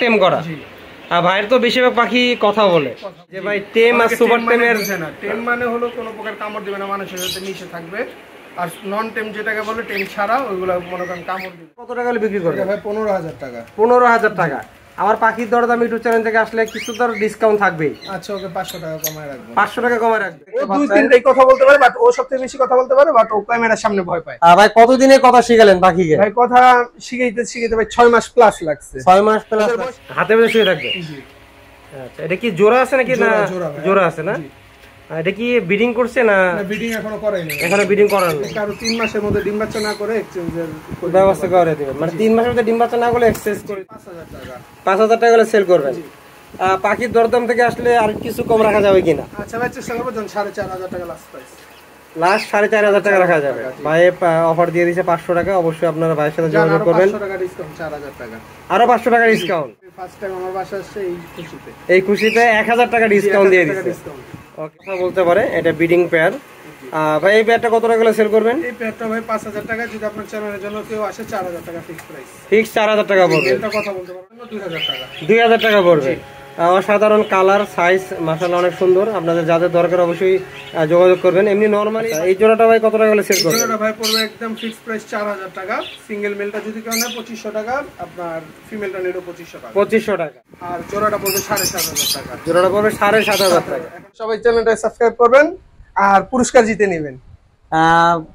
টেম করা। আর ভাইয়ের তো বেশিরভাগ পাখি কথা বলে যে ভাই টেম আর সুপার টেমের। টেম মানে হলো কোনো প্রকার কামড় দিবে না, মানুষের সাথে মিশে থাকবে। আর নন টেম যেটাকে বলে টেম ছাড়া, ওইগুলো মনে করেন কামড় দিবে। কত টাকা হলে বিক্রি করবে ভাই? 15,000 টাকা। 15,000 টাকা। আমার পাখির দরদাম ইউটিউব চ্যানেল থেকে আসলে কিছু তো ডিসকাউন্ট থাকবে। আচ্ছা, ওকে 500 টাকা কমায় রাখবো। 500 টাকা কমায় রাখবে। ও 2-3টাই কথা বলতে পারে, বাট ও সবথেকে বেশি কথা বলতে পারে, বাট ও ক্যামেরার সামনে ভয় পায়। ভাই কতদিনে কথা শিখালেন পাখিকে? ভাই কথা শিখাইতে ভাই 6 মাস প্লাস লাগছে। 6 মাস প্লাস হাতে বেঁধে শুয়ে থাকবে। আচ্ছা, এটা কি জোড়া আছে নাকি? না জোড়া আছে না? এটা কি ব্রিডিং করছে না? ব্রিডিং এখনো করেনি। এখনো ব্রিডিং করার নেই। কারণ 3 মাসের মধ্যে ডিম বাচ্চা না করে এক্সচেঞ্জের ব্যবস্থা করে দিবেন। মানে 3 মাসের মধ্যে ডিম বাচ্চা না করলে এক্সচেঞ্জ করে 5,000 টাকা। 5,000 টাকা হলে সেল করবেন। পাখির দরদাম থেকে আসলে আর কিছু কম রাখা যাবে কিনা? আচ্ছা ভাই, চেষ্টা করবো 4,500 টাকা লাস্ট প্রাইস। লাস্ট 4,500 টাকা রাখা যাবে। ভাই অফার দিয়ে দিয়েছে 500 টাকা। অবশ্যই আপনারা ভাইয়ের সাথে যোগাযোগ করবেন। 500 টাকা ডিসকাউন্ট, 4,000 টাকা। আরো 500 টাকা ডিসকাউন্ট। ফার্স্ট টাইম আমার বাসা আসছে এই খুশিতে 1,000 টাকা ডিসকাউন্ট দিয়ে দিয়েছে। ওকে, কথা বলতে পারে। এটা ব্রিডিং পেয়ার। ভাই এই পেয়ারটা কত টাকা করে সেল করবেন? এই পেয়ারটা ভাই 5,000 টাকা। যদি আপনার চ্যানেলের জন্য কেউ আসে 4,000 টাকা ফিক্স প্রাইস। ফিক্স 4,000 টাকা পড়বে। এটা কথা বলতে পারেন 2,000 টাকা। 2,000 টাকা পড়বে। অসাধারণ কালার, সাইজ মাশাআল্লাহ অনেক সুন্দর। আপনাদের যাদের দরকার অবশ্যই যোগাযোগ করবেন। এমনি নরমালি এই জোড়াটা ভাই কত টাকা হলে সেল করবেন? জোড়াটা ভাই পড়বে একদম ফিক্স প্রাইস 4,000 টাকা। সিঙ্গেল মেলটা যদি কেউ নেয় 2,500 টাকা, আপনার ফিমেলটা নিলো 2,500 টাকা। 2,500 টাকা। আর জোড়াটা পড়বে 7,500 টাকা। জোড়াটা পড়বে 7,500 টাকা। সবাই চ্যানেলটা সাবস্ক্রাইব করবেন আর পুরস্কার জিতে নেবেন।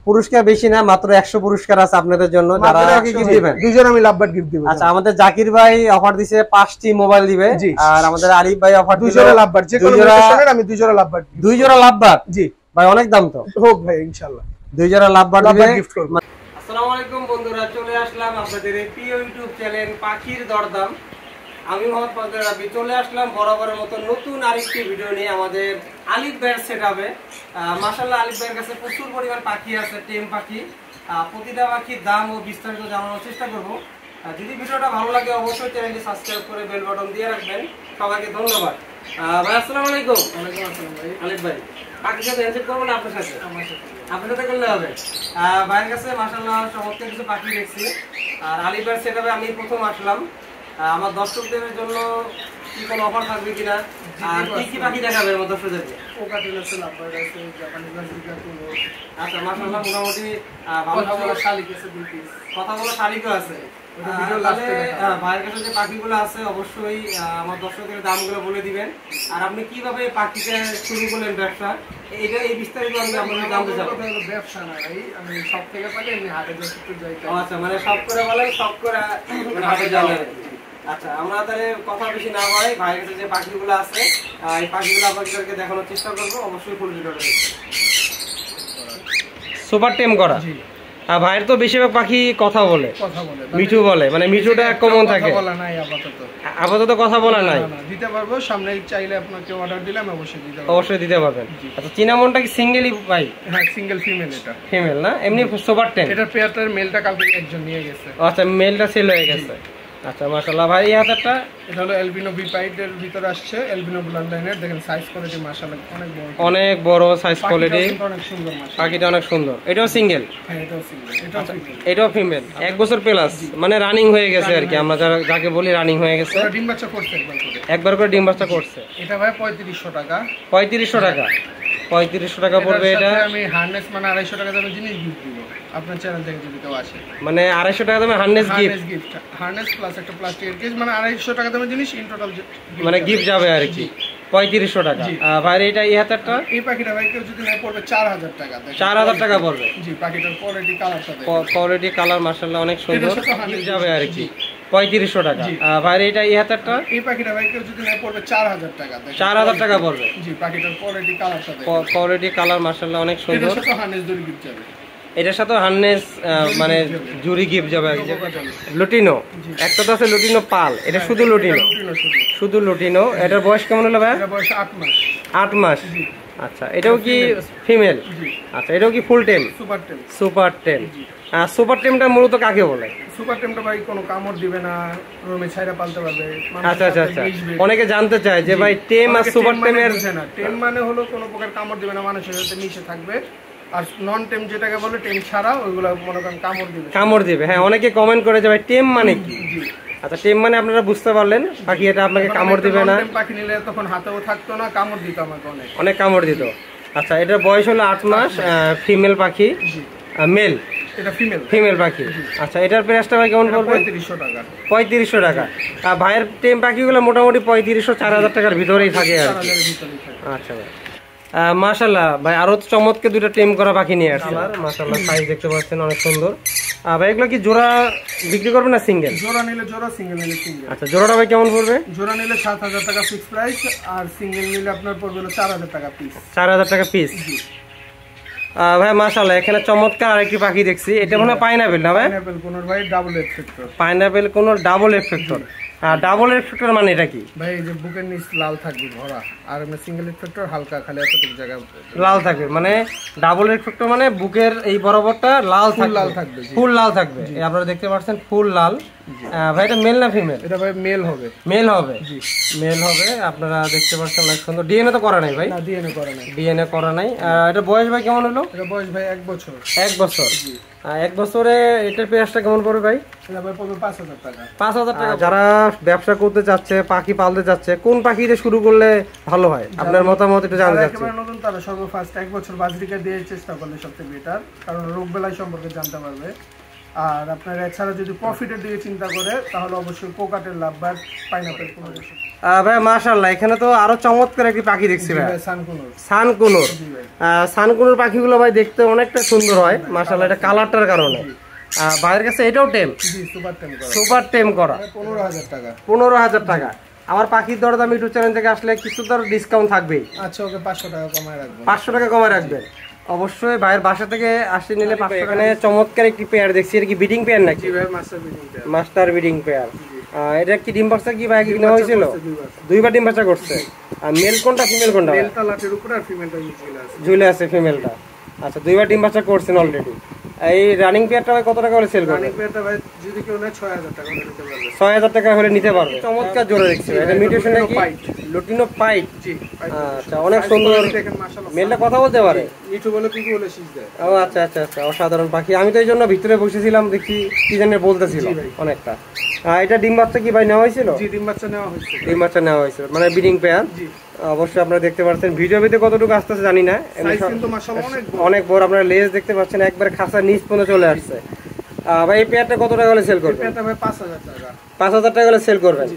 পুরস্কার বেশি না, মাত্র 100 পুরস্কার আছে আপনাদের জন্য। যারা গিফট দিবেন, দুইজন আমি লাভবার্ড গিফট দিব। আচ্ছা, আমাদের জাকির ভাই অফার দিছে 5টি মোবাইল দিবে। আর আমাদের আরিফ ভাই অফার দিছে 2 জোড়া লাভবার্ড। যে কোনো লোকেশনের আমি 2 জোড়া লাভবার্ড। 2 জোড়া লাভবার্ড? জি ভাই, অনেক দাম তো। হোক ভাই, ইনশাআল্লাহ 2 জোড়া লাভবার্ড দিবে, গিফট করব। আসসালামু আলাইকুম বন্ধুরা, চলে আসলাম আপনাদের এই প্রিয় ইউটিউব চ্যানেল পাখির দরদাম। আমি মোহাম্মদ ফজলে রাব্বি চলে আসলাম বরাবরের মতো নতুন আরেকটি ভিডিও নিয়ে আমাদের আলিফ ভাইয়ের সেটআপে। মাশাআল্লাহ, আলিফ ভাইয়ের কাছে প্রচুর পরিমাণ পাখি আছে, টেম পাখি। প্রতিটা পাখির দাম ও বিস্তারিত জানানোর চেষ্টা করব। যদি ভিডিওটা ভালো লাগে অবশ্যই চ্যানেলটি সাবস্ক্রাইব করে বেল বাটন দিয়ে রাখবেন। সবাইকে ধন্যবাদ। ভাই আসসালামু আলাইকুম। ওয়ালাইকুম আসসালাম ভাই। আলিফ ভাই, পাখির সাথে হ্যান্ডশেক করবো না আপনার সাথে? আমার সাথে। আপনার সাথে করলে হবে। ভাইয়ের কাছে মাশাআল্লাহ চমৎকার কিছু পাখি দেখছি। আর আলিফ ভাইয়ের সেটআপে আমি প্রথম আসলাম। আমার দর্শকদের জন্য কি কোনো অফার থাকবে কিনা, আর কি কি পাখি দেখাবে আমার দর্শকদেরকে? কোকাটেল আছে, লাভবার্ড আছে, জাপানি বাজিকা কোনো। আচ্ছা, মাশাআল্লাহ মোটামুটি ভালো ভালো শালিক আছে 2 পিস। কথা বলা শালিকও আছে। ভাইয়ের কাছে যে পাখিগুলো আছে অবশ্যই আমার দর্শকদের দামগুলো বলে দিবেন। আর আপনি কিভাবে পাখিটা শুরু করলেন ব্যবসা, এটা এই বিস্তারিত আমি আপনাদের জানতে চাই। ব্যবসা না ভাই, আমি সব থেকে পাই, আমি হাটে যাই। আচ্ছা, মানে সব করে বলেন, সব করে হাটে যাবেন। আচ্ছা, আমরা তাহলে কথা বেশি না হয়, ভাইয়ের কাছে যে পাখিগুলো আছে এই পাখিগুলো আপনাদেরকে দেখানোর চেষ্টা করবো। অবশ্যই ফুল ভিডিওটা সুপার টেম করা। ভাইয়ের তো বেশিরভাগ পাখি কথা বলে, মিঠু বলে, মানে মিঠুটা কমন থাকে। আপাতত কথা বলা নাই। দিতে পারবো, সামনে চাইলে আপনাকে অর্ডার দিলে আমি অবশ্যই দিতে পারবেন। আচ্ছা, চিনামনটা কি সিঙ্গেলই ভাই? হ্যাঁ, সিঙ্গেল ফিমেল। এটা ফিমেল না, এমনি সুপার টেম। এটার পেয়ারটার মেলটা কালকে একজন নিয়ে গেছে। আচ্ছা, মেলটা সেল হয়ে গেছে। আচ্ছা, মাশাআল্লাহ ভাই, এই হাতেরটা এটা হলো এলবিনো বিপাইটের ভিতরে আসছে, এলবিনো ব্লাড লাইনের। দেখেন সাইজ কোয়ালিটি মাশাআল্লাহ অনেক বড় সাইজ কোয়ালিটি, অনেক সুন্দর মাশাআল্লাহ। পাখিটা অনেক সুন্দর। এটাও সিঙ্গেল? হ্যাঁ, এটাও সিঙ্গেল। এটাও ফিমেল। 1 বছর প্লাস, মানে রানিং হয়ে গেছে আর কি। আমরা যাকে বলি রানিং হয়ে গেছে। ডিম বাচ্চা করছে একবার করে ডিম বাচ্চা করছে। এটা ভাই 3500 টাকা। 3500 টাকা? 3500 টাকা পড়বে এটা। আমি হারনেস মানে 250 টাকা দামের জিনিস গিফট দিব আপনার চ্যানেল থেকে যদি কেউ আসে। মানে 250 টাকা দামের হারনেস গিফট, হারনেস প্লাস একটা প্লাস্টিকের কেস, মানে 250 টাকা দামের জিনিস ইন টোটাল মানে গিফট যাবে আর কি। 3500 টাকা। ভাই এটা এই হাতেরটা? এই পাখিটা ভাই কেউ যদি না পড়বে 4000 টাকা। 4000 টাকা পড়বে? জি, পাখিটার কোয়ালিটি কালারটা দেখেন। কোয়ালিটি কালার মাশাআল্লাহ অনেক সুন্দর। গিফট যাবে আর কি 3500 টাকা। ভাই এটা এই হাতেরটা? এই পাখিটা ভাই কেউ যদি না পড়বে 4000 টাকা। 4000 টাকা পড়বে? জি, পাখিটার কোয়ালিটি কালারটা দেখেন। কোয়ালিটি কালার মাশাআল্লাহ অনেক সুন্দর। এটার সাথে হারনেস জুড়ি গিফট যাবে। এটার সাথে হারনেস মানে জুরি গিফট যাবে। লুটিনো একটা তো আছে, লুটিনো পাল। এটা শুধু লুটিনো? শুধু লুটিনো। এটার বয়স কেমন হলো ভাই? এটার বয়স 8 মাস। 8 মাস। আচ্ছা, এটাও কি ফিমেল? আচ্ছা, এটাও কি ফুল টেম? সুপার টেম। সুপার টেম। সুপার টেমটা মূলত কাকে বলে? সুপার টেমটা ভাই কোনো কামড় দিবে না, রুমে ছাইরা পালতে পারবে। আচ্ছা আচ্ছা আচ্ছা, অনেকে জানতে চায় যে ভাই টেম আর সুপার টেমের। টেম মানে হলো কোনো প্রকার কামড় দিবে না, মানুষের সাথে মিশে থাকবে। আর নন টেম যেটাকে বলে টেম ছাড়া, ওইগুলো মনে করেন কামড় দিবে। কামড় দিবে, হ্যাঁ। অনেকে কমেন্ট করে যে ভাই টেম মানে কি? আচ্ছা টেম মানে আপনারা বুঝতে পারলেন পাখি এটা আপনাকে কামড় দিবে না। পাখি নিলে তখন হাতেও থাকতো না, কামড় দিত আমাকে অনেক কামড় দিত। আচ্ছা এটার বয়স হলো 8 মাস, ফিমেল পাখি, মেল এটা ফিমেল পাখি। আচ্ছা এটার প্রাইসটা ভাই কেমন পড়বে? 3500 টাকা। 3500 টাকা। ভাইয়ের টেম পাখিগুলো মোটামুটি 3500-4000 টাকার ভিতরেই থাকে আর কি। আচ্ছা ভাই মাশাআল্লাহ ভাই আরো চমৎকার দুটো টেম করা পাখি নিয়ে আসছে। মাশাআল্লাহ সাইজ দেখতে পাচ্ছেন অনেক সুন্দর। ভাই এগুলো কি জোড়া বিক্রি করবে না সিঙ্গেল? জোড়া নিলে জোড়া, সিঙ্গেল নিলে সিঙ্গেল। আচ্ছা জোড়াটা ভাই কেমন পড়বে? জোড়া নিলে 7000 টাকা ফিক্স প্রাইস, আর সিঙ্গেল নিলে আপনার পড়বে 4000 টাকা পিস। 4000 টাকা পিস। ভাই মাশাআল্লাহ এখানে চমৎকার আরেকটি পাখি দেখছি, এটা মনে হয় পাইনাপেল না ভাই? পাইনাপেল কোন ভাই ডাবল এফেক্টর। পাইনাপেল কোন ডাবল এফেক্টর। ডাবল এফেক্টর মানে এটা কি ভাই? এই যে বুকের নিচ লাল থাকবে ভরা, আর সিঙ্গেল এফেক্টর হালকা খালি এতটুকু জায়গা লাল থাকবে। মানে ডাবল এফেক্টর মানে বুকের এই বরাবরটা লাল থাকবে, ফুল লাল থাকবে। আপনারা দেখতে পাচ্ছেন ফুল লাল। ভাই এটা মেল না ফিমেল? এটা ভাই মেল হবে। মেল হবে, জি মেল হবে। আপনারা দেখতে পাচ্ছেন অনেক সুন্দর। ডিএনএ তো করা নাই ভাই? না ডিএনএ করা নাই। ডিএনএ করা নাই। এটা বয়স ভাই কেমন হলো? এটা বয়স ভাই 1 বছর। 1 বছর। 1 বছরে এটার প্রাইসটা কেমন পড়বে ভাই? এটা ভাই পড়বে 5000 টাকা। 5000 টাকা। যারা ব্যবসা করতে চাচ্ছে, পাখি পালতে চাচ্ছে, কোন পাখি দিয়ে শুরু করলে ভালো হয় আপনার মতামত একটু জানতে চাচ্ছি। একেবারে নতুন তারা সর্বফার্স্ট 1 বছর বাজরিকা দিয়ে চেষ্টা করলে সবচেয়ে বেটার, কারণ রোগ বেলায় সম্পর্কে জানতে পারবে। আর আপনার এছাড়া যদি প্রফিটের দিকে চিন্তা করে তাহলে অবশ্যই কোকাটের লাভ বা পাইনাপেল কোনো কিছু। ভাই মাশাআল্লাহ এখানে তো আরো চমৎকার একটি পাখি দেখছি ভাই, সানকুনুর। সানকুনুর পাখিগুলো ভাই দেখতে অনেকটা সুন্দর হয় মাশাআল্লাহ, এটা কালারটার কারণে। ভাইয়ের কাছে এটাও টেম? জি সুপার টেম করা। সুপার টেম করা। 15000 টাকা। 15000 টাকা। আমার পাখির দরদাম ইউটিউব চ্যানেল থেকে আসলে কিছু তো ডিসকাউন্ট থাকবেই। আচ্ছা ওকে 500 টাকা কমায় রাখবেন। 500 টাকা কমায় রাখবেন অবশ্যই। ভাইয়ের বাসা থেকে আসতে নিলে 500 টাকা। এখানে চমৎকার একটি পেয়ার দেখছি, এটা কি ব্রিডিং পেয়ার নাকি? জি ভাই master breeding pair. Master breeding pair. এটা কি ডিম বাচ্চা কি ভাই কিনা হয়েছিল? দুইবার ডিম বাচ্চা করছে। আর মেল কোনটা ফিমেল কোনটা? মেলটা লাটের উপর আর ফিমেলটা ঝুলে আছে ফিমেলটা। আচ্ছা দুইবার ডিম বাচ্চা করছেন অলরেডি। এই রানিং পেয়ারটা ভাই কত টাকা হলে সেল করবে? রানিং পেয়ারটা ভাই যদি কেউ নেয় 6000 টাকা হলে নিতে পারবে। 6000 টাকা হলে নিতে পারবে। চমৎকার জোড়া দেখছি। এটা মিউটেশন নাকি? Lutino pint. জি আচ্ছা অনেক সুন্দর। মেলটা কথা বলতে পারে? মিঠু বলে পিকু বলে শীষ দেয়। ও আচ্ছা আচ্ছা আচ্ছা অসাধারণ পাখি। আমি তো এই জন্য ভিতরে বসেছিলাম, দেখি কি জানি বলতেছিল অনেকটা। এটা ডিম বাচ্চা কি ভাই নেওয়া হয়েছিল? জি ডিম বাচ্চা নেওয়া হয়েছে। ডিম বাচ্চা নেওয়া হয়েছিল মানে ব্রিডিং পেয়ার। জি অবশ্যই আপনারা দেখতে পাচ্ছেন ভিডিও ভিতরে কতটুকু আসতেছে জানি না, কিন্তু মাশাআল্লাহ অনেক বড়। আপনারা লেজ দেখতে পাচ্ছেন একবার খাসা নিচ পর্যন্ত চলে আসছে। ভাই এই পেয়ারটা কত টাকা হলে সেল করবেন? পেয়ারটা ভাই 5000 টাকা। 5000 টাকা হলে সেল করবেন।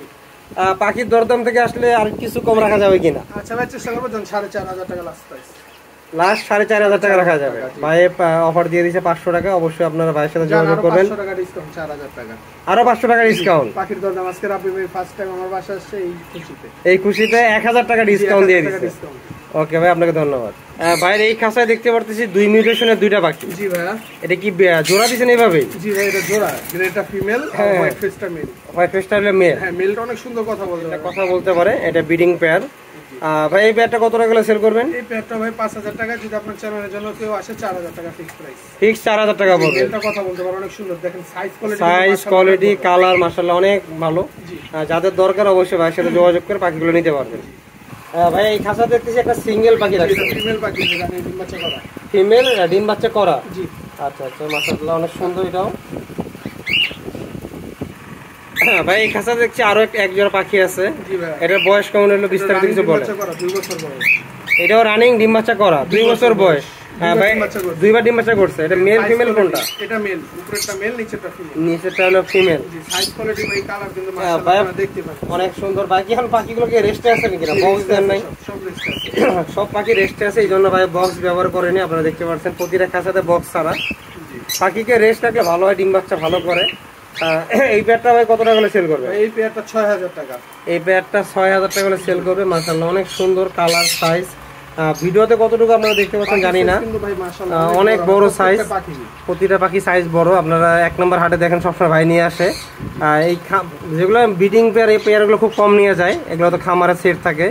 পাখির দরদাম থেকে আসলে আর কিছু কম রাখা যাবে কিনা? আচ্ছা ভাই চেষ্টা করবো 4500 টাকা লাস্ট প্রাইস। লাস্ট 4500 টাকা রাখা যাবে। ভাই অফার দিয়ে দিয়েছে 500 টাকা। অবশ্যই আপনারা ভাইয়ের সাথে যোগাযোগ করবেন। 500 টাকা ডিসকাউন্ট, 4000 টাকা। আরো 500 টাকা ডিসকাউন্ট। পাখির দরদাম আজকে রাব্বি ভাই ফার্স্ট টাইম আমার বাসায় আসছে, এই খুশিতে 1000 টাকা ডিসকাউন্ট দিয়ে দিয়েছে। ওকে ভাই আপনাকে ধন্যবাদ। ভাইয়ের এই খাঁচায় দেখতে পারতেছি 2 মিউটেশনের 2টা পাখি। জি ভাইয়া। এটা কি জোড়া দিয়েছেন এইভাবে? জি ভাই এটা জোড়া, গ্রেটা ফিমেল আর হোয়াইট ফেসটা মেল। হোয়াইট ফেসটা হলো মেল। হ্যাঁ মেলটা অনেক সুন্দর কথা বলতে পারে। এটা ব্রিডিং পেয়ার। ভাই এই পেয়ারটা কত টাকা সেল করবেন? এই পেয়ারটা ভাই 5000 টাকা। যদি আপনার চ্যানেলের জন্য কেউ আসে 4000 টাকা ফিক্স প্রাইস। ফিক্স 4000 টাকা পড়বে। মেলটা কথা বলতে পারে অনেক সুন্দর, দেখেন সাইজ কোয়ালিটি কালার মাশাআল্লাহ অনেক ভালো। যাদের দরকার অবশ্যই ভাইয়ের সাথে যোগাযোগ করে পাখিগুলো নিতে পারবেন। ভাই এই খাঁচা দেখতেছি একটা সিঙ্গেল পাখি রাখছে। ফিমেল পাখি, যেটা ডিম বাচ্চা করা। ফিমেল ডিম বাচ্চা করা। জি আচ্ছা আচ্ছা মাশাআল্লাহ অনেক সুন্দর এটাও। ভাই এই খাঁচা দেখছি আরো এক জোড়া পাখি আছে। এটার বয়স কেমন হলো বিস্তারিত কিছু বলেন। 2 বছর বয়স। এটাও রানিং ডিম বাচ্চা করা, 2 বছর বয়স। হ্যাঁ ভাই দুইবার ডিম বাচ্চা করছে। এটা মেল ফিমেল কোনটা? এটা মেল, উপরেরটা মেল, নিচেরটা ফিমেল। নিচেরটা হলো ফিমেল। জি সাইজ কোয়ালিটি ভাই কালার কিন্তু মাশাআল্লাহ দেখতে পাচ্ছেন অনেক সুন্দর। বাকি এখন পাখিগুলোকে রেস্টে আছে নাকি না? বক্স দেন নাই? সব রেস্টে আছে। সব পাখি রেস্টে আছে, এইজন্য ভাই বক্স ব্যবহার করেনি। আপনারা দেখতে পাচ্ছেন প্রতিটা খাঁচাতে বক্স ছাড়া। পাখিকে রেস্ট রাখলে ভালো হয়, ডিম বাচ্চা ভালো করে। এই পেয়ারটা ভাই কত টাকা করে সেল করবে? এই পেয়ারটা 6000 টাকা। এই পেয়ারটা 6000 টাকা করে সেল করবে। মাশাআল্লাহ অনেক সুন্দর কালার সাইজ। ভিডিওতে কতটুকু আপনারা দেখতে পাচ্ছেন জানি না, অনেক বড় সাইজ। প্রতিটা পাখি সাইজ বড়। আপনারা 1 নম্বর হাটে দেখেন সবসময় ভাই নিয়ে আসে। এই যেগুলো ব্রিডিং পেয়ার, এই পেয়ারগুলো খুব কম নিয়ে যায়, এগুলো তো খামারে সেট থাকে।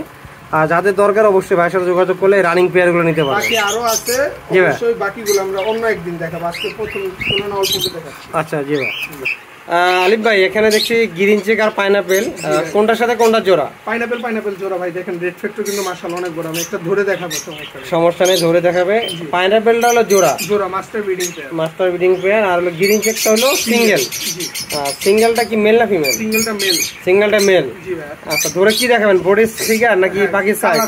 আর যাদের দরকার অবশ্যই ভাইয়ের সাথে যোগাযোগ করলে রানিং পেয়ারগুলো নিতে পারবেন। বাকি আরো আছে, অবশ্যই বাকিগুলো আমরা অন্য একদিন দেখাবো। আজকে প্রথম তুলনা অল্প দেখাচ্ছি। আচ্ছা জি ভাই। আলিফ ভাই এখানে দেখছি গ্রিন চেক আর পাইনাপেল, কোনটার সাথে কোনটা জোড়া? পাইনাপেল জোড়া ভাই। দেখেন রেড ফ্যাক্টর কিন্তু মাশাআল্লাহ অনেক বড়। আমি একটা ধরে দেখাবো, সমস্যা নেই, ধরে দেখাবে। পাইনাপেলটা হলো জোড়া মাস্টার ব্রিডিং পেয়ার, আর হলো গ্রিন চেকটা হলো সিঙ্গেল। সিঙ্গেলটা কি মেল না ফিমেল? সিঙ্গেলটা মেল। আচ্ছা, ধরে কি দেখাবেন, বডির ফিগার নাকি পাখি সাইজ?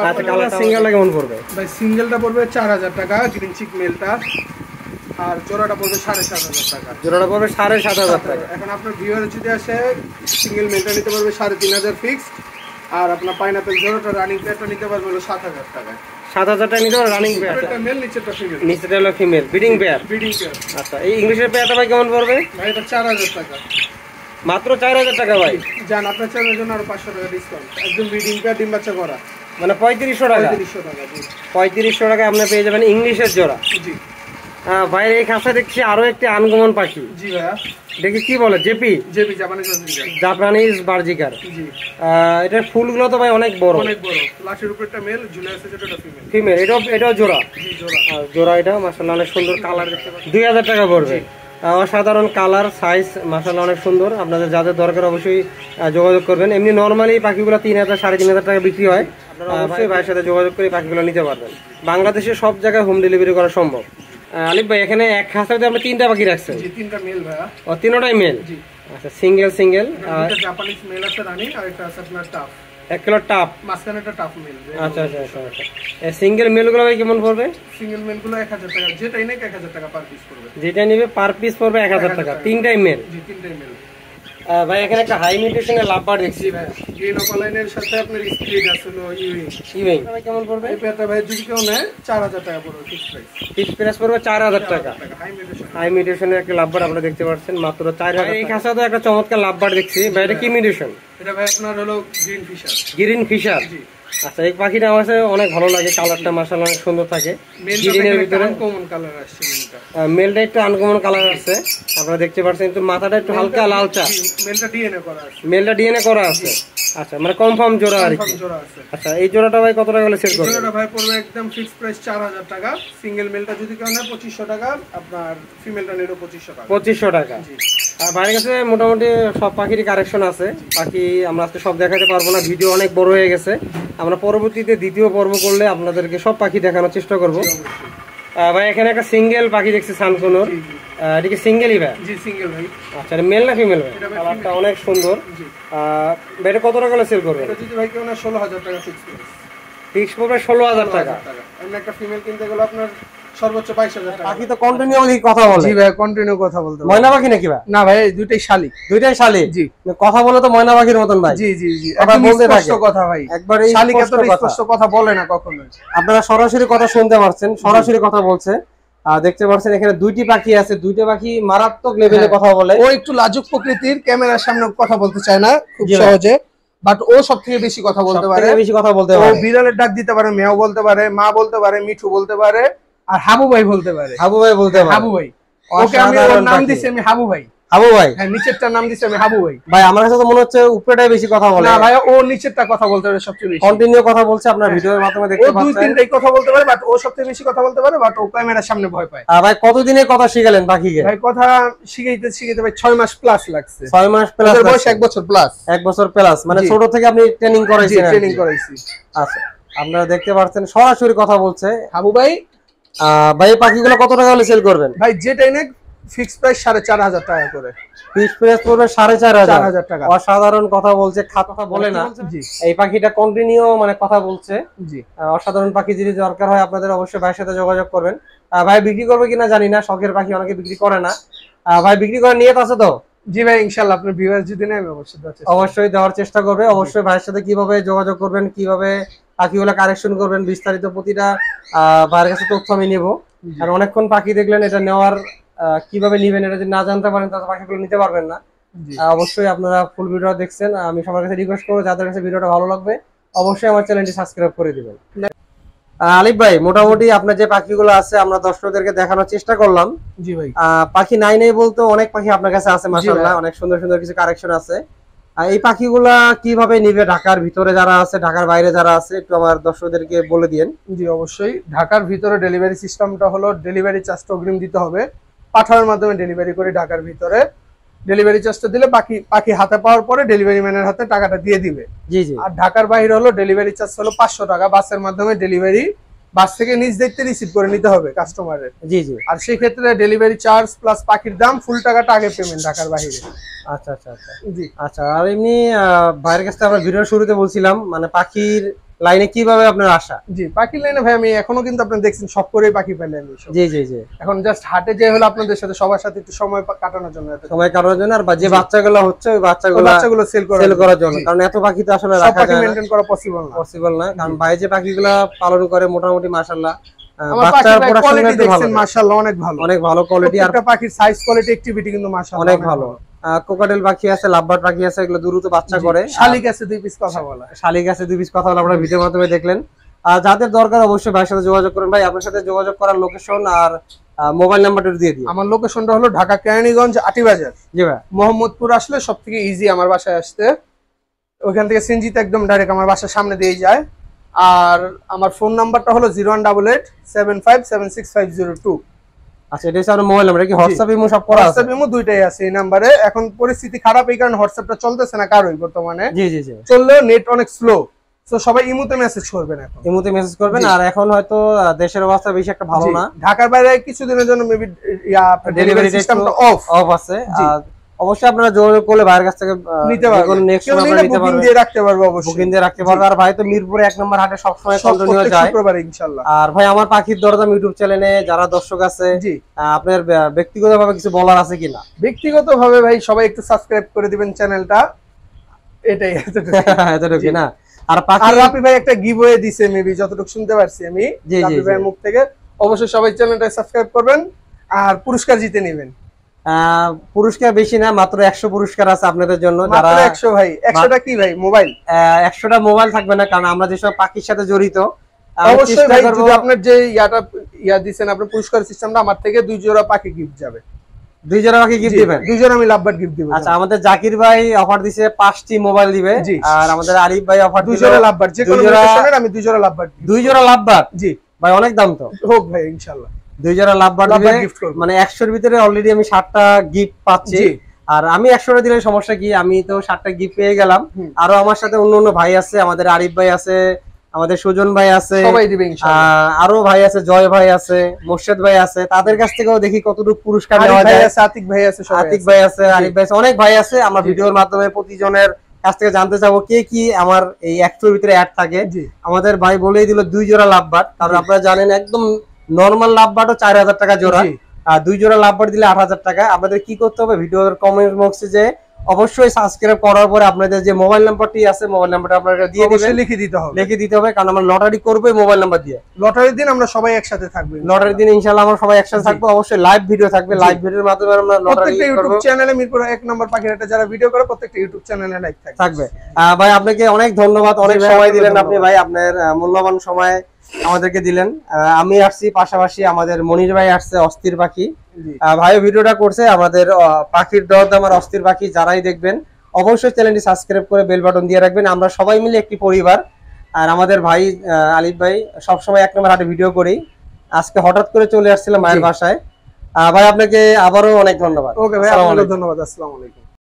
আচ্ছা, কালার সিঙ্গেলটা কেমন পড়বে ভাই? সিঙ্গেলটা পড়বে 4000 টাকা, গ্রিন চিক মেলটা, আর জোড়াটা পড়বে 7500 টাকা। জোড়াটা পড়বে 7500 টাকা। এখন আপনার ভিউয়ার যদি আসে সিঙ্গেল মেলটা নিতে পারবে 3500 ফিক্সড, আর আপনার পাইনাপেল জোড়াটা রানিং পেয়ারটা নিতে পারবে হলো 7000 টাকা। 7000 টাকা নিতে পারবে রানিং পেয়ার। এটা মেল, নিচেরটা ফিমেল। নিচেরটা হলো ফিমেল ব্রিডিং পেয়ার। আচ্ছা, এই ইংলিশের পেয়ারটা ভাই কেমন পড়বে? ভাই এটা 4000 টাকা। মাত্র 4000 টাকা ভাই। জান আপনার চ্যানেলের জন্য আরো 500 টাকা ডিসকাউন্ট। একদম ব্রিডিং পেয়ার, ডিম বাচ্চা করা, মানে 3500 টাকা। 3500 টাকা আপনি পেয়ে যাবেন ইংলিশের জোড়া। জি ভাই এই খাঁচা দেখছি আরো একটি আনকমন পাখি। জি ভাইয়া। দেখি কি বলে, জেপি জাপানিজ বার্জিকার। জি এটার ফুলগুলো তো ভাই অনেক বড়। লাশের উপরটা মেল, ঝুলে আছে যেটা ফিমেল। এটাও জোড়া। জি জোড়া। জোড়া এটা মাশাআল্লাহ অনেক সুন্দর কালার দেখতে পাচ্ছেন। 2000 টাকা পড়বে। অসাধারণ কালার, সাইজ মাশাআল্লাহ অনেক সুন্দর। আপনাদের যাদের দরকার অবশ্যই যোগাযোগ করবেন। এমনি নরমালি পাখিগুলো 3000 3500 টাকা বিক্রি হয়। আপনারা অবশ্যই ভাইয়ের সাথে যোগাযোগ করে পাখিগুলো নিতে পারবেন। বাংলাদেশের সব জায়গায় হোম ডেলিভারি করা সম্ভব। আলিফ ভাই এখানে এক খাঁচাতে আপনি 3টা পাখি রাখছেন? জি 3টা মেল ভাইয়া। ও, 3টাই মেল। জি আচ্ছা, সিঙ্গেল এটা জাপানিজ মেল আছে রানিং, আর একটা আছে আপনার টাফ। 1 কিলো টাপ, মাঝখানেটা টাফ মেল। আচ্ছা। এই সিঙ্গেল মেলগুলো ভাই কেমন পড়বে? সিঙ্গেল মেলগুলো 1000 টাকা, যেটাই নেই 1000 টাকা পার পিস পড়বে। যেটা নেবে পার পিস পড়বে 1000 টাকা। 3টাই মেল। জি 3টাই মেল। ভাই এখানে একটা হাই মিউটেশনের লাভবার দেখছি ভাই, গ্রিন অপালাইনের সাথে আপনার স্প্লিট আছে হলো ইউইং। ভাই কেমন পড়বে? এই পেয়ারটা ভাই যদি কেউ নেয় 4000 টাকা পড়বে ফিক্স প্রাইস। ফিক্স প্রাইস পড়বে 4000 টাকা। হাই মিউটেশনের একটা লাভবার আপনারা দেখতে পাচ্ছেন মাত্র 4000। এই খাঁচাতে একটা চমৎকার লাভবার দেখছি ভাই, এটা কি মিউটেশন? এটা ভাই আপনার হলো গ্রিন ফিশার। জি আচ্ছা, এই পাখিটা আমার কাছে অনেক ভালো লাগে, কালারটা মাশাআল্লাহ অনেক সুন্দর থাকে। গ্রিনের ভিতরে আনকমন কালার আসছে মেলটা। মেলটা একটু আনকমন কালার আছে, আপনারা দেখতে পাচ্ছেন। কিন্তু মাথাটা একটু হালকা লালচা। মেলটা ডিএনএ করা আছে। আচ্ছা, মানে কনফার্ম জোড়া আর কি। আচ্ছা, এই জোড়াটা ভাই কত টাকা হলে সেল করবেন? জোড়াটা ভাই পড়বে একদম ফিক্স প্রাইস 4000 টাকা। সিঙ্গেল মেলটা যদি কেউ নেয় 2500 টাকা, আপনার ফিমেলটা নিলো 2500 টাকা। 2500 টাকা। আর ভাইয়ের কাছে মোটামুটি সব পাখিরই কালেকশন আছে। পাখি আমরা আজকে সব দেখাতে পারবো না, ভিডিও অনেক বড় হয়ে গেছে। আমরা পরবর্তীতে দ্বিতীয় পর্ব করলে আপনাদেরকে সব পাখি দেখানোর চেষ্টা করব। ভাই এখানে একটা সিঙ্গেল পাখি দেখছি, সানকুনোর। এটা কি সিঙ্গেলই ভাই? জি সিঙ্গেল ভাই। আচ্ছা, মেল না ফিমেল ভাই? কালারটা অনেক সুন্দর। ভাই এটা কত টাকা হলে সেল করবেন? এটা যদি ভাই কেউ না 16000 টাকা ফিক্স প্রাইস। ফিক্স পড়বে 16000 টাকা। এমন একটা ফিমেল কিনতে গেলে আপনার সর্বোচ্চ 22000 টাকা। পাখি তো কন্টিনিউলি কথা বলে। জি ভাই, কন্টিনিউ কথা বলতে বলে। ময়না পাখি নাকি ভাই? না ভাই, দুইটাই শালি। দুইটাই শালি? জি। কথা বলে তো ময়না পাখির মতন ভাই। জি জি জি, একদম স্পষ্ট কথা ভাই। একবারে শালি কত স্পষ্ট কথা বলে না কখনো। আপনারা সরাসরি কথা শুনতে পাচ্ছেন, সরাসরি কথা বলছে। দেখতে পাচ্ছেন এখানে দুইটি পাখি আছে, দুইটা পাখি মারাত্মক লেভেলে কথা বলে। ও একটু লাজুক প্রকৃতির, ক্যামেরার সামনে কথা বলতে চায় না খুব সহজে, বাট ও সবথেকে বেশি কথা বলতে পারে। বেশি কথা বলতে পারে। ও বিড়ালের ডাক দিতে পারে, মেও বলতে পারে, মা বলতে পারে, মিঠু বলতে পারে, আর হাবু ভাই বলতে পারে। হাবু ভাই বলতে পারে। হাবু ভাই, ওকে আমি ওর নাম দিছি আমি হাবু ভাই। হাবু ভাই? হ্যাঁ, নিচেরটার নাম দিছি আমি হাবু ভাই। ভাই আমার কাছে তো মনে হচ্ছে উপরেটাই বেশি কথা বলে। না ভাই, ও নিচেরটা কথা বলতে পারে সবচেয়ে বেশি। কন্টিনিউ কথা বলছে, আপনার ভিডিওর মাধ্যমে দেখতে পাচ্ছেন। ও দুই তিনটাই কথা বলতে পারে, বাট ও সবচেয়ে বেশি কথা বলতে পারে, বাট ও ক্যামেরার সামনে ভয় পায়। ভাই কতদিনের কথা শিখালেন পাখিকে? ভাই কথা শিখাইতে ভাই 6 মাস প্লাস লাগছে। 6 মাস প্লাস? বয়স 1 বছর প্লাস। 1 বছর প্লাস, মানে ছোট থেকে আপনি ট্রেনিং করাইছেন? ট্রেনিং করাইছি। আচ্ছা, আপনারা দেখতে পাচ্ছেন সরাসরি কথা বলছে হাবু ভাই। ভাই এই পাখিগুলো কত টাকা হলে সেল করবেন? ভাই যেটাই নেক ফিক্স প্রাইস 4500 টাকা করে। ফিক্স প্রাইস পড়বে 4500 টাকা। অসাধারণ কথা বলছে, কথা বলে না। এই পাখিটা কন্টিনিউ মানে কথা বলছে। জি, অসাধারণ পাখি। যদি দরকার হয় আপনাদের অবশ্যই ভাইয়ের সাথে যোগাযোগ করবেন। ভাই বিক্রি করবে কিনা জানি না, শখের পাখি অনেকে বিক্রি করে না। ভাই বিক্রি করার নিয়ত আছে তো? জি ভাই, ইনশাআল্লাহ আপনার ভিউয়ার্স যদি নেয় অবশ্যই দেওয়ার চেষ্টা করবে। অবশ্যই ভাইয়ের সাথে কিভাবে যোগাযোগ করবেন, কিভাবে পাখিগুলো কালেকশন করবেন, বিস্তারিত প্রতিটা ভাইয়ের কাছে তথ্য আমি নেব। আর অনেকক্ষণ পাখি দেখলেন, এটা নেওয়ার কিভাবে নিবেন এটা যদি না জানতে পারেন তাহলে পাখিগুলো নিতে পারবেন না। অবশ্যই আপনারা ফুল ভিডিও দেখছেন, আমি সবার কাছে রিকোয়েস্ট করবো যাদের কাছে ভিডিওটা ভালো লাগবে অবশ্যই আমার চ্যানেলটি সাবস্ক্রাইব করে দিবেন। আলিফ ভাই মোটামুটি আপনার যে পাখিগুলো আছে আমরা দর্শকদেরকে দেখানোর চেষ্টা করলাম। জি ভাই। পাখি নাই বলতে অনেক পাখি আপনার কাছে আছে মাশাআল্লাহ, অনেক সুন্দর সুন্দর কিছু কালেকশন আছে। এই পাখিগুলা কিভাবে নিবে, ঢাকার ভিতরে যারা আছে, ঢাকার বাইরে যারা আছে, একটু আমার দর্শকদেরকে বলে দিয়েন। জি অবশ্যই, ঢাকার ভিতরে ডেলিভারি সিস্টেমটা হলো ডেলিভারি চার্জটা অগ্রিম দিতে হবে, পাঠানোর মাধ্যমে ডেলিভারি করে ঢাকার ভিতরে। ডেলিভারি চার্জটা দিলে পাখি হাতে পাওয়ার পরে ডেলিভারি ম্যানের হাতে টাকাটা দিয়ে দিবে। জি জি। আর ঢাকার বাইরে হলো ডেলিভারি চার্জ হলো 500 টাকা, বাসের মাধ্যমে ডেলিভারি, বাস থেকে নিজ দায়িত্বে রিসিভ করে নিতে হবে কাস্টমারের। জি জি। আর সেই ক্ষেত্রে ডেলিভারি চার্জ প্লাস পাখির দাম ফুল টাকাটা আগে পেমেন্ট ঢাকার বাইরে। আচ্ছা আচ্ছা আচ্ছা। জি আচ্ছা, আর এমনি ভাইয়ের কাছে আমরা ভিডিওর শুরুতে বলছিলাম মানে পাখির লাইনে কিভাবে আপনার আসা? জি, পাখির লাইনে ভাই আমি এখনো কিন্তু আপনি দেখছেন সব করেই পাখি পেলে আমি। জি জি জি। এখন জাস্ট হাটে যে হলো আপনাদের সাথে সবার সাথে একটু সময় কাটানোর জন্য, সময় কাটানোর জন্য, আর যে বাচ্চাগুলো হচ্ছে ওই বাচ্চাগুলো সেল করার জন্য, কারণ এত পাখি তো আসলে রাখা যায় না, মেইনটেইন করা পসিবল না। কারণ ভাই যে পাখিগুলো পালন করে মোটামুটি মাশাআল্লাহ আমার পাখির কোয়ালিটি দেখছেন মাশাআল্লাহ অনেক ভালো কোয়ালিটি, আর পাখির সাইজ কোয়ালিটি অ্যাক্টিভিটি কিন্তু মাশাআল্লাহ অনেক ভালো। কোকাটেল পাখি আছে, লাভবার্ড পাখি আছে, এগুলো দ্রুত বাচ্চা করে। শালিক আছে 2 পিস কথা বলা, আপনারা ভিডিওর মাধ্যমে দেখলেন। যাদের দরকার অবশ্যই ভাইয়ের সাথে যোগাযোগ করুন। ভাই আপনার সাথে যোগাযোগ করার লোকেশন আর মোবাইল নাম্বারটা দিয়ে দিন। আমার লোকেশনটা হলো ঢাকা কেরানীগঞ্জ আটিবাজার। জি ভাই। মোহাম্মদপুর আসলে সবথেকে ইজি আমার বাসায় আসতে, ওইখান থেকে সিএনজিতে একদম ডাইরেক্ট আমার বাসার সামনে দিয়ে যায়। আর আমার ফোন নাম্বারটা হলো 01887576502। আচ্ছা, এটা হচ্ছে আমার মোবাইল নাম্বার। কি হোয়াটসঅ্যাপ ইমো সব করা আছে? হোয়াটসঅ্যাপ ইমো দুইটাই আছে এই নম্বরে। এখন পরিস্থিতি খারাপ এই কারণে হোয়াটসঅ্যাপটা চলতেছে না কারোই বর্তমানে। জি জি জি। চললেও নেট অনেক স্লো, তো সবাই ইমোতে মেসেজ করবেন এখন। ইমোতে মেসেজ করবেন। আর এখন হয়তো দেশের অবস্থা বেশি একটা ভালো না, ঢাকার বাইরে কিছুদিনের জন্য মেবি ডেলিভারি সিস্টেমটা অফ আছে। অবশ্যই আপনারা যোগাযোগ করলে ভাইয়ের কাছ থেকে নিতে পারবেন, নেক্সট আপনারা নিতে পারবেন, বুকিং দিয়ে রাখতে পারবো, অবশ্যই বুকিং দিয়ে রাখতে পারবে। আর ভাই তো মিরপুরে 1 নম্বর হাটে সব সময় কন্টিনিউ যায় শুক্রবার ইনশাআল্লাহ। আর ভাই আমার পাখির দরদাম ইউটিউব চ্যানেলে যারা দর্শক আছে, জি আপনার ব্যক্তিগতভাবে কিছু বলার আছে কিনা? ব্যক্তিগতভাবে ভাই সবাই একটু সাবস্ক্রাইব করে দিবেন চ্যানেলটা, এটাই এতটুকু না। আর রাফি ভাই একটা গিভওয়ে দিছে মেবি যতটুকু শুনতে পারছি আমি রাফি ভাইয়ের মুখ থেকে। অবশ্যই সবাই চ্যানেলটা সাবস্ক্রাইব করবেন আর পুরস্কার জিতে নেবেন। পুরস্কার বেশি না, মাত্র 100 পুরস্কার আছে আপনাদের জন্য। যারা 100 ভাই, 100টা কি ভাই মোবাইল? 100টা মোবাইল থাকবে না, কারণ আমরা যেসব পাখির সাথে জড়িত অবশ্যই ভাই যদি আপনার যে ইয়া দিবেন আপনার পুরস্কার সিস্টেমটা, আমার থেকে 2 জোড়া পাখি গিফট যাবে। 2 জোড়া পাখি গিফট দিবেন? 2 জোড়া আমি লাভবার্ড গিফট দিব। আচ্ছা, আমাদের জাকির ভাই অফার দিছে 5টি মোবাইল দিবে, আর আমাদের আরিফ ভাই অফার 2 জোড়া লাভবার্ড, যে কোনো লোকেশনের আমি 2 জোড়া লাভবার্ড। 2 জোড়া লাভবার্ড? জি ভাই, অনেক দাম তো। হোক ভাই ইনশাআল্লাহ 2 জোড়া লাভবার্ড দিবে, মানে 100 এর ভিতরে অলরেডি আমি 60টা গিফট পাচ্ছি। আর আমি 100টা দিলে সমস্যা কি, আমি তো 60টা গিফট পেয়ে গেলাম। আরো আমার সাথে অন্য ভাই আছে, আমাদের আরিফ ভাই আছে, আমাদের সুজন ভাই আছে, সবাই দিবে ইনশাআল্লাহ। আরো ভাই আছে, জয় ভাই আছে, মোর্শেদ ভাই আছে, তাদের কাছ থেকেও দেখি কতটুকু পুরস্কার নেওয়া যায়। আতিক ভাই আছে, আতিক ভাই আছে, আরিফ ভাই আছে, অনেক ভাই আছে। আমরা ভিডিওর মাধ্যমে প্রতিজনের কাছ থেকে জানতে চাবো কে কি আমার এই 100 এর ভিতরে অ্যাড থাকে। আমাদের ভাই বলেই দিল 2 জোড়া লাভবার্ড, কারণ আপনারা জানেন একদম নরমাল লাভবার্ডও 4000 টাকা জোড়া, আর 2 জোড়া লাভবার্ড দিলে 8000 টাকা। আপনাদের কি করতে হবে, ভিডিওর কমেন্ট বক্সে যে অবশ্যই সাবস্ক্রাইব করার পরে আপনাদের যে মোবাইল নাম্বারটি আছে, মোবাইল নাম্বারটা আপনারা দিয়ে দিবেন, লিখে দিতে হবে, কারণ আমরা লটারি করব এই মোবাইল নাম্বার দিয়ে। লটারির দিন আমরা সবাই একসাথে থাকব, লটারির দিন ইনশাআল্লাহ আমরা সবাই একসাথে থাকবো। অবশ্যই লাইভ ভিডিও থাকবে, লাইভ ভিডিওর মাধ্যমে আমরা লটারি করব। ইউটিউব চ্যানেলে মিরপুর 1 নম্বর পাখিরহাটে যারা ভিডিও করে প্রত্যেকটা ইউটিউব চ্যানেলে লাইভ থাকবে। ভাই আপনাকে অনেক ধন্যবাদ, অনেক সময় দিলেন আপনি ভাই, আপনার মূল্যবান সময় আমাদেরকে দিলেন। আমি আসছি, পাশাপাশি আমাদের মনির ভাই আসছে, অস্থির পাখি ভাই ভিডিওটা করছে। আমাদের পাখির দরদাম আর অস্থির পাখি যারাই দেখবেন অবশ্যই চ্যানেলটি সাবস্ক্রাইব করে বেল বাটন দিয়ে রাখবেন। আমরা সবাই মিলে একটি পরিবার। আর আমাদের ভাই আলিফ ভাই সবসময় 1 নম্বর হাটে ভিডিও করি, আজকে হঠাৎ করে চলে আসছিলাম মায়ের বাসায়। ভাই আপনাকে আবারও অনেক ধন্যবাদ। ওকে ভাই, আপনাকে ধন্যবাদ। আসসালামু আলাইকুম।